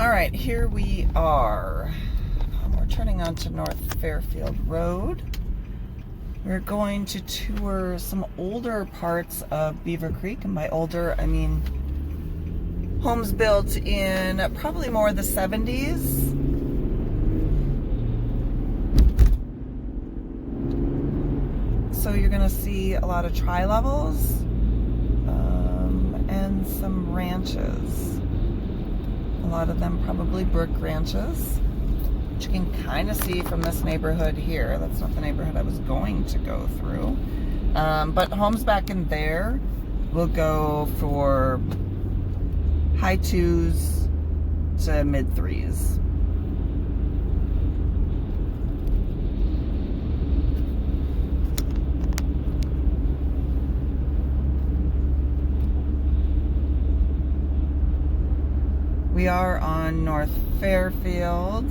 All right, here we are. We're turning onto North Fairfield Road. We're going to tour some older parts of Beavercreek, and by older, I mean homes built in probably more the 70s. So you're gonna see a lot of tri-levels and some ranches. A lot of them probably brick ranches, which you can kind of see from this neighborhood here. That's not the neighborhood I was going to go through. But homes back in there will go for high 2s to mid 3s. We are on North Fairfield.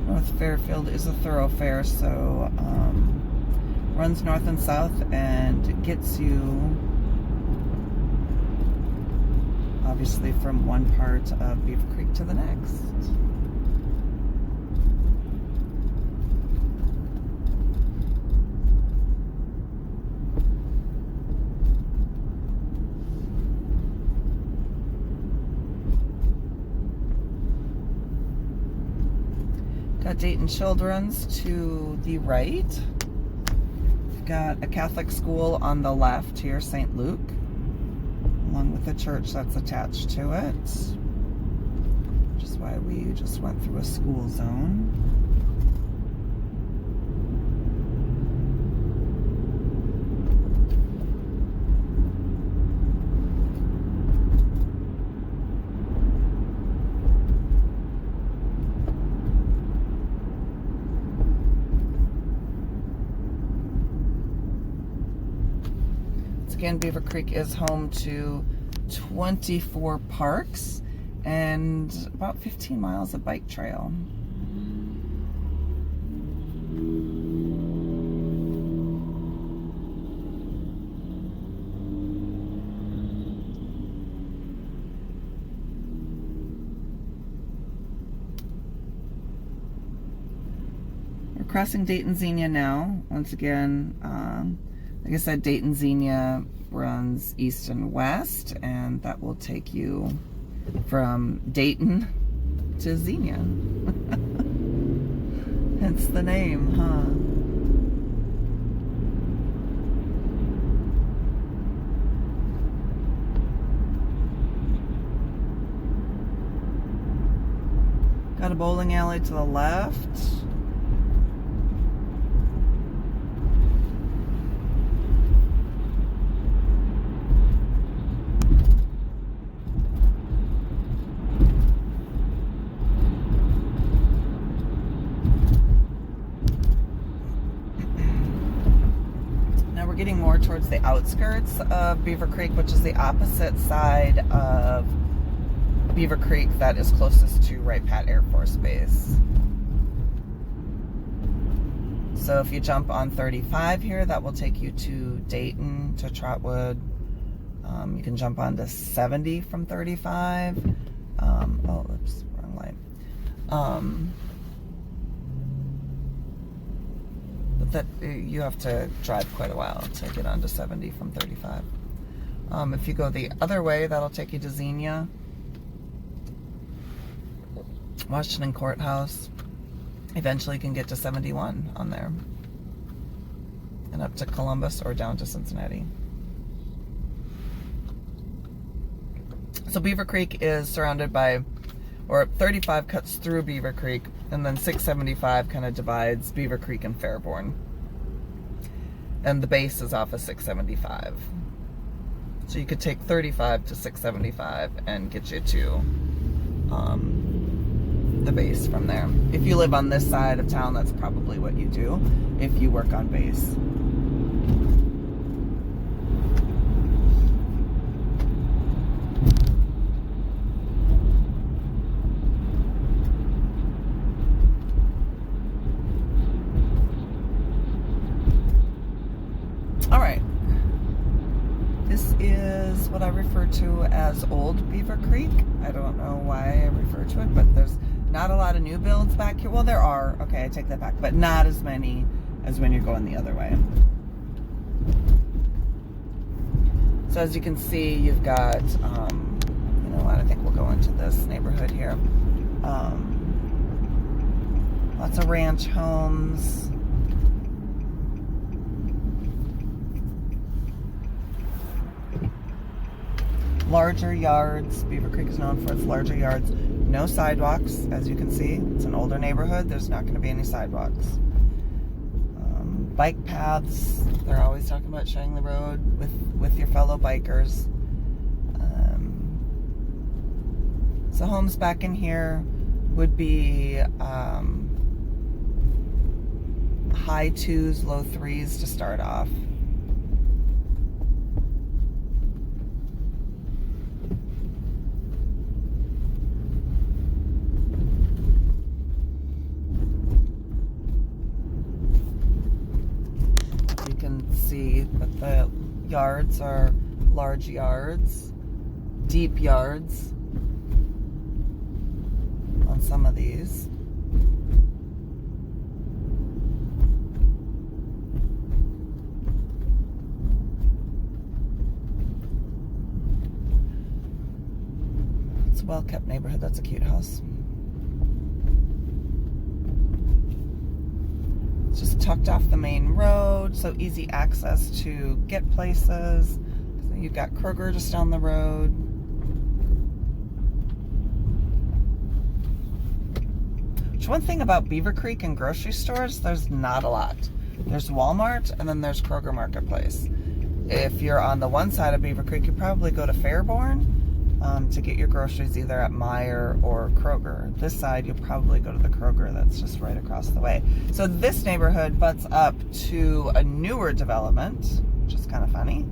North Fairfield is a thoroughfare, so runs north and south and gets you obviously from one part of Beavercreek to the next. Got Dayton Children's to the right. We've got a Catholic school on the left here, St. Luke, along with the church that's attached to it, which is why we just went through a school zone. Again, Beavercreek is home to 24 parks and about 15 miles of bike trail. We're crossing Dayton Xenia now. Once again, like I said, Dayton Xenia runs east and west, and that will take you from Dayton to Xenia. Hence the name, huh? Got a bowling alley to the left. Getting more towards the outskirts of Beavercreek, which is the opposite side of Beavercreek that is closest to Wright Pat Air Force Base. So if you jump on 35 here, that will take you to Dayton, to Trotwood. You can jump on to 70 from 35. Oh, oops, wrong light. But that you have to drive quite a while to get onto 70 from 35. If you go the other way, that'll take you to Xenia, Washington Courthouse. Eventually you can get to 71 on there, and up to Columbus or down to Cincinnati. So Beavercreek is surrounded by, or 35 cuts through Beavercreek, and then 675 kind of divides Beavercreek and Fairborn. And the base is off of 675. So you could take 35 to 675 and get you to the base from there. If you live on this side of town, that's probably what you do if you work on base. refer to as Old Beavercreek. I don't know why I refer to it, but there's not a lot of new builds back here. Well, there are. Okay, I take that back. But not as many as when you're going the other way. So as you can see, you've got, you know what, I think we'll go into this neighborhood here. Lots of ranch homes. Larger yards. Beavercreek is known for its larger yards. No sidewalks, as you can see. It's an older neighborhood. There's not going to be any sidewalks. Bike paths. They're always talking about sharing the road with your fellow bikers. So homes back in here would be high 2s, low 3s to start off. You can see that the yards are large yards, deep yards on some of these. It's a well-kept neighborhood. That's a cute house. It's just tucked off the main road, so easy access to get places. You've got Kroger just down the road. One thing about Beavercreek and grocery stores, there's not a lot. There's Walmart and then there's Kroger Marketplace. If you're on the one side of Beavercreek, you probably go to Fairborn to get your groceries either at Meijer or Kroger. This side, you'll probably go to the Kroger that's just right across the way. So this neighborhood butts up to a newer development, which is kind of funny.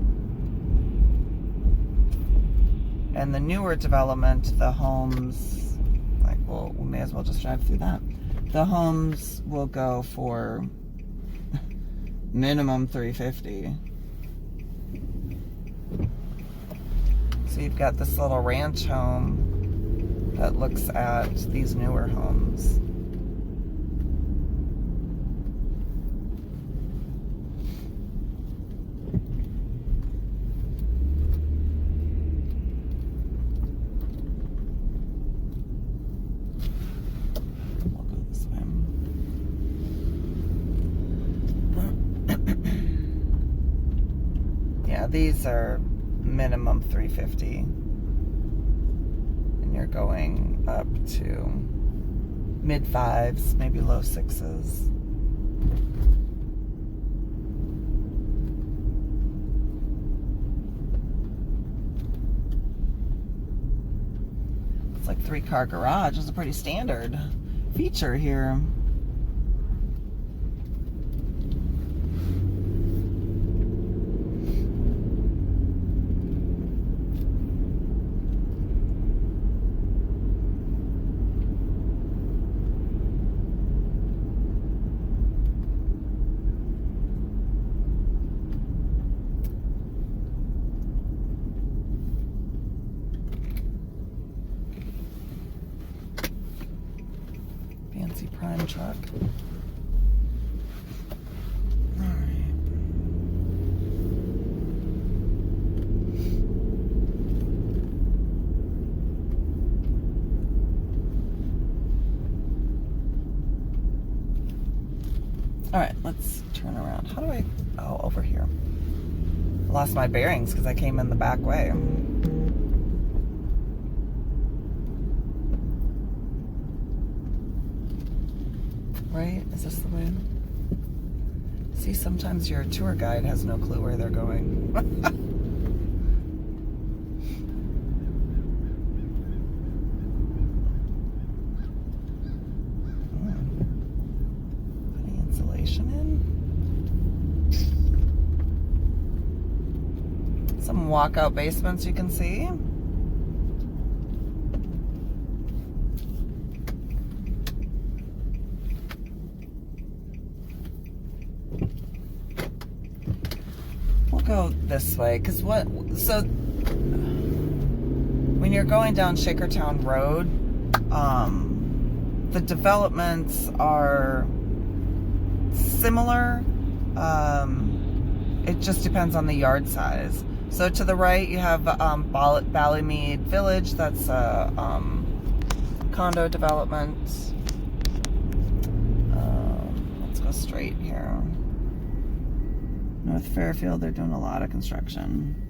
And the newer development, the homes, well, we may as well just drive through that. The homes will go for minimum $350. So you've got this little ranch home that looks at these newer homes. These are minimum $350, and you're going up to mid 5s, maybe low 6s. It's like 3-car garage is a pretty standard feature here. Fancy prime truck. All right, let's turn around. How do I, oh, over here. I lost my bearings because I came in the back way. Right? Is this the way? See, sometimes your tour guide has no clue where they're going. Putting insulation in. Some walkout basements you can see. Go this way, because so you're going down Shakertown Road, the developments are similar. It just depends on the yard size. So to the right, you have Ballymead Village. That's a condo development. Let's go straight here. North Fairfield, they're doing a lot of construction.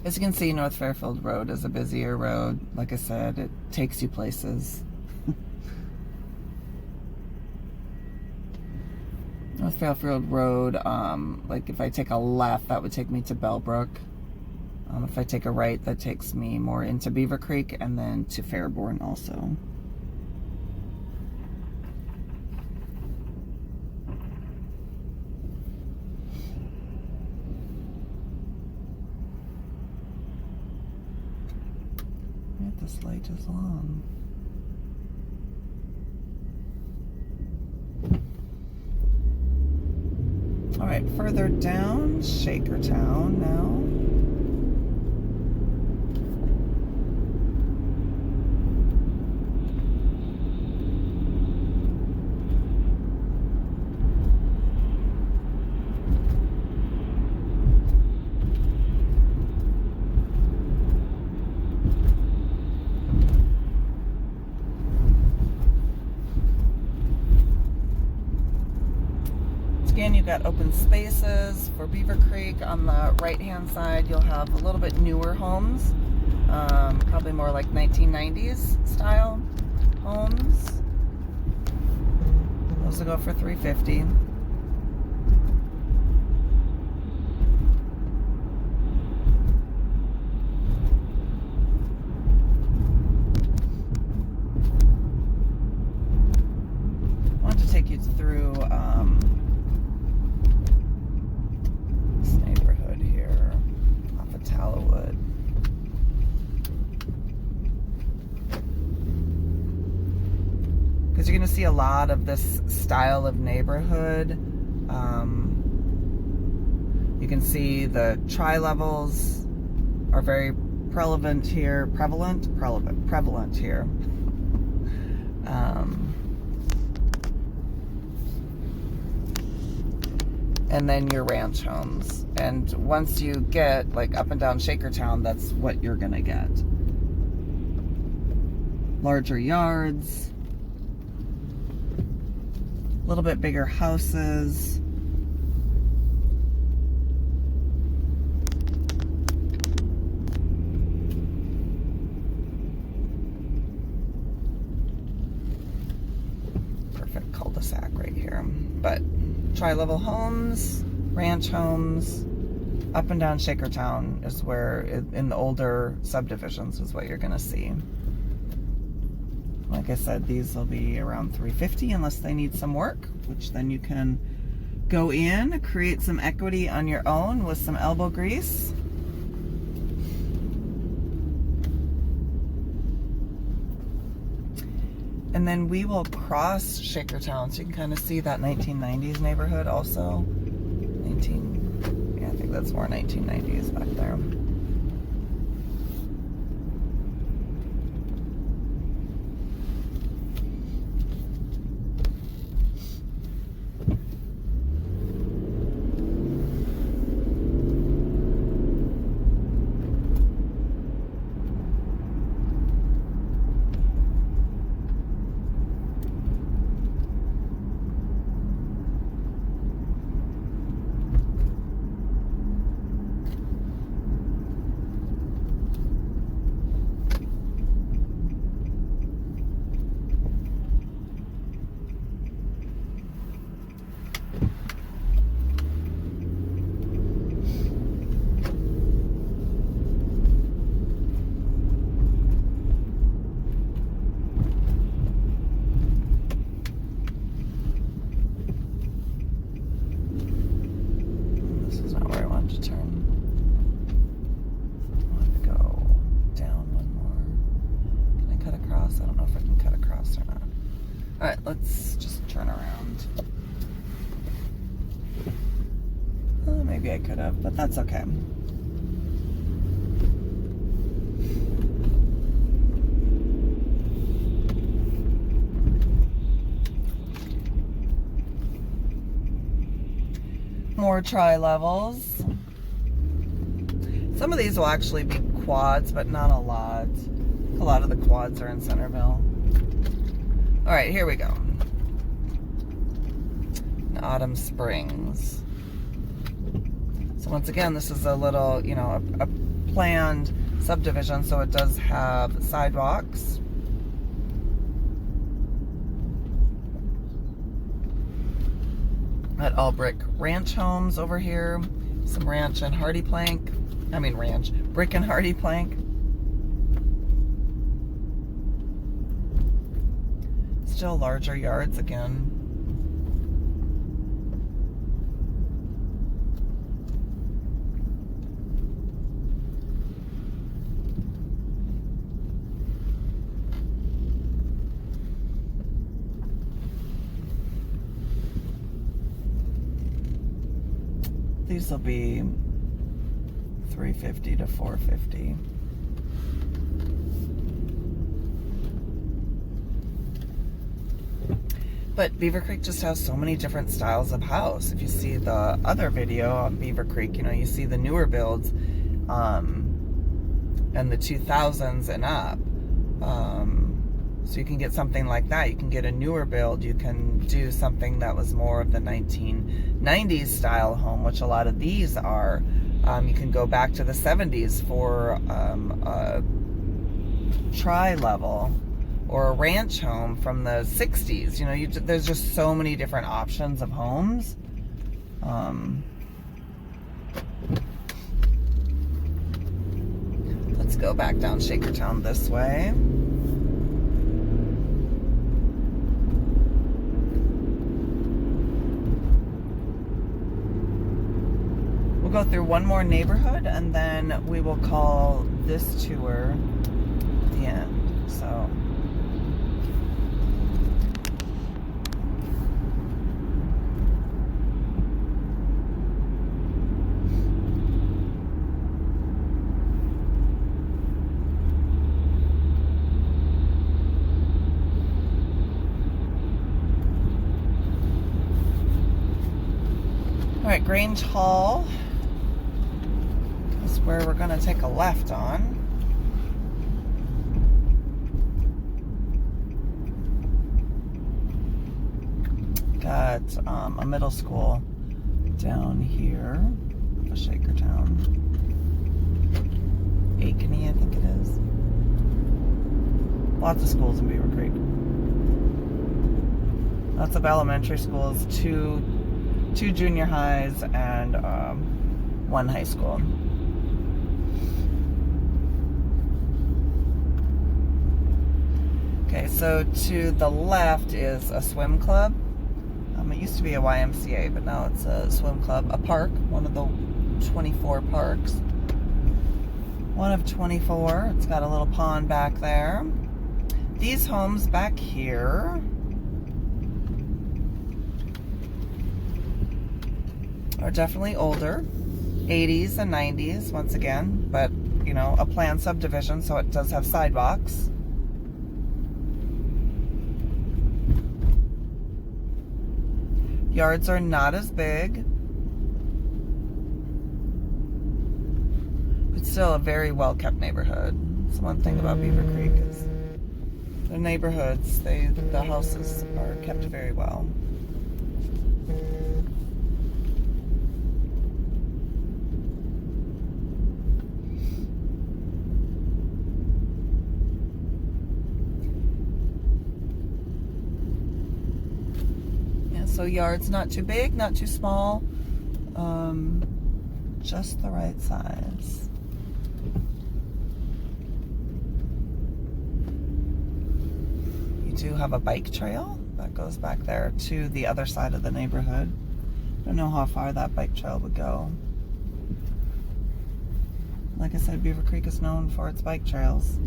As you can see, North Fairfield Road is a busier road. Like I said, it takes you places. North Fairfield Road, like if I take a left, that would take me to Bellbrook. If I take a right, that takes me more into Beavercreek and then to Fairborn also. This light is on. All right, further down, Shakertown now. Again, you've got open spaces for Beavercreek. On the right-hand side, you'll have a little bit newer homes, probably more like 1990s style homes. Those will go for $350. I want to take you through this neighborhood here off of Tallowood. Because you're going to see a lot of this style of neighborhood. You can see the tri-levels are very prevalent here. Prevalent here. And then your ranch homes. And once you get like up and down Shakertown, that's what you're gonna get. Larger yards, a little bit bigger houses. Perfect cul-de-sac right here. But tri-level homes, ranch homes, up and down Shakertown is where, in the older subdivisions, is what you're going to see. Like I said, these will be around $350 unless they need some work, which then you can go in, create some equity on your own with some elbow grease. And then we will cross Shakertown, so you can kind of see that 1990s neighborhood also. I think that's more 1990s back there. to turn. I want to go down one more. Can I cut across? I don't know if I can cut across or not. All right, let's just turn around. Maybe I could have, but that's okay. More tri-levels. Some of these will actually be quads, but not a lot. A lot of the quads are in Centerville. All right, here we go. In Autumn Springs. So once again, this is a little, you know, a planned subdivision, so it does have sidewalks. At all brick ranch homes over here. Some ranch and hardy plank. I mean ranch, brick and hardy plank. Still larger yards again. These will be $350 to $450. But Beavercreek just has so many different styles of house. If you see the other video on Beavercreek, you know, you see the newer builds and the 2000s and up. So you can get something like that. You can get a newer build. You can do something that was more of the 1990s style home, which a lot of these are. You can go back to the 70s for a tri-level or a ranch home from the 60s. You know, there's just so many different options of homes. Let's go back down Shakertown this way. We'll go through one more neighborhood and then we will call this tour the end. So all right, Grange Hall is where we're going to take a left on. Got a middle school down here, a Shakertown. Ankeny, I think it is. Lots of schools in Beavercreek. Lots of elementary schools, two junior highs, and one high school. Okay, so to the left is a swim club. It used to be a YMCA, but now it's a swim club. A park, one of the 24 parks. One of 24. It's got a little pond back there. These homes back here are definitely older. 80s and 90s, once again. But, you know, a planned subdivision, so it does have sidewalks. Yards are not as big, but still a very well-kept neighborhood. That's one thing about Beavercreek is the neighborhoods, the houses are kept very well. So yards not too big, not too small, just the right size. You do have a bike trail that goes back there to the other side of the neighborhood. Don't know how far that bike trail would go. like I said, Beavercreek is known for its bike trails.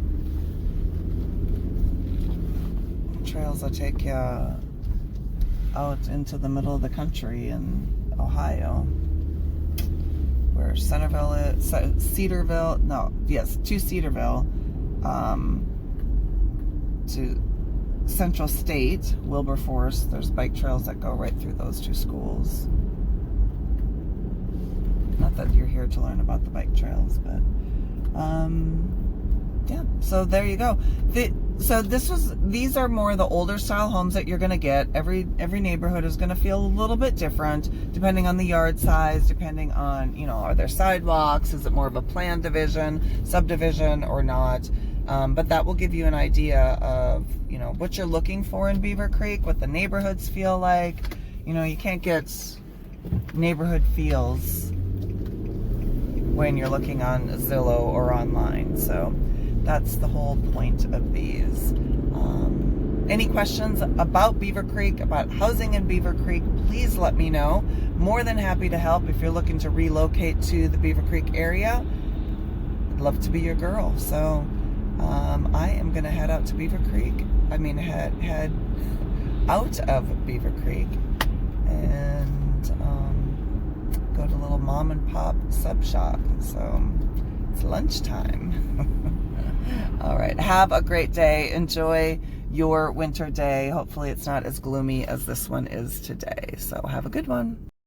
Trails that take you out into the middle of the country in Ohio, where Centerville is, Cedarville, to Cedarville, to Central State, Wilberforce. There's bike trails that go right through those two schools. Not that you're here to learn about the bike trails, but yeah, so there you go. These are more the older style homes that you're going to get. Every neighborhood is going to feel a little bit different depending on the yard size, depending on, are there sidewalks, is it more of a planned subdivision or not? But that will give you an idea of, what you're looking for in Beavercreek, what the neighborhoods feel like. You can't get neighborhood feels when you're looking on Zillow or online. So that's the whole point of these. Any questions about Beavercreek, about housing in Beavercreek, please let me know. More than happy to help if you're looking to relocate to the Beavercreek area. I'd love to be your girl. So I am going to head out to Beavercreek. Head out of Beavercreek and go to a little mom and pop sub shop. So it's lunchtime. All right. Have a great day. Enjoy your winter day. Hopefully it's not as gloomy as this one is today. So have a good one.